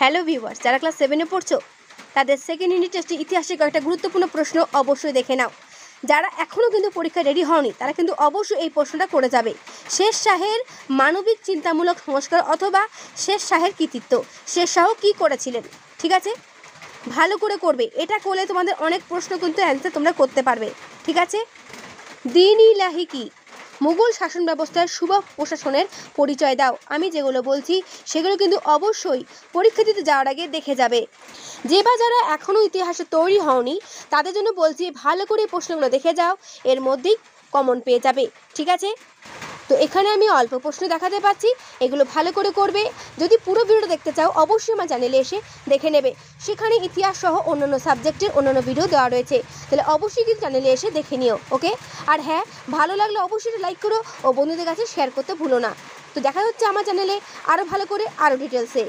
Hello viewers, যারা class 7-এ পড়ছো তাদের সেকেন্ড ইউনিট টেস্টে ইতিহাসে কয়েকটা গুরুত্বপূর্ণ প্রশ্ন অবশ্যই দেখে নাও। যারা এখনও কিন্তু পরীক্ষায় রেডি হওনি তারা কিন্তু অবশ্যই এই প্রশ্নটা করে যাবে। শের শাহের মানবিক চিন্তামূলক সংস্কার অথবা শের শাহের কৃতিত্ব, শের শাহ কী করেছিলেন? ঠিক আছে, ভালো করে করবে। এটা করলে তোমাদের অনেক প্রশ্ন কিন্তু অ্যান্সার তোমরা করতে পারবে। ঠিক আছে। দ্বীন-ই-ইলাহি কি? মুঘল শাসন ব্যবস্থার শুভ প্রশাসনের পরিচয় দাও। আমি যেগুলো বলছি সেগুলো কিন্তু অবশ্যই পরীক্ষা দিতে যাওয়ার আগে দেখে যাবে। যারা এখনও ইতিহাসে তৈরি হওনি তাদের জন্য বলছি, ভালো করে প্রশ্নগুলো দেখে যাও, এর মধ্যেই কমন পেয়ে যাবে। ঠিক আছে, তো এখানে আমি অল্প প্রশ্ন দেখাতে পাচ্ছি, এগুলো ভালো করে করবে। যদি পুরো ভিডিওটা দেখতে চাও অবশ্যই আমার চ্যানেলে এসে দেখে নেবে, সেখানে ইতিহাস সহ অন্যান্য সাবজেক্টের অন্যান্য ভিডিও দেওয়া রয়েছে, তাহলে অবশ্যই কিন্তু চ্যানেলে এসে দেখে নিও। ওকে, আর হ্যাঁ, ভালো লাগলে অবশ্যই লাইক করো ও বন্ধুদের কাছে শেয়ার করতে ভুলো না। তো দেখা হচ্ছে আমার চ্যানেলে আরও ভালো করে আরও ডিটেলসে।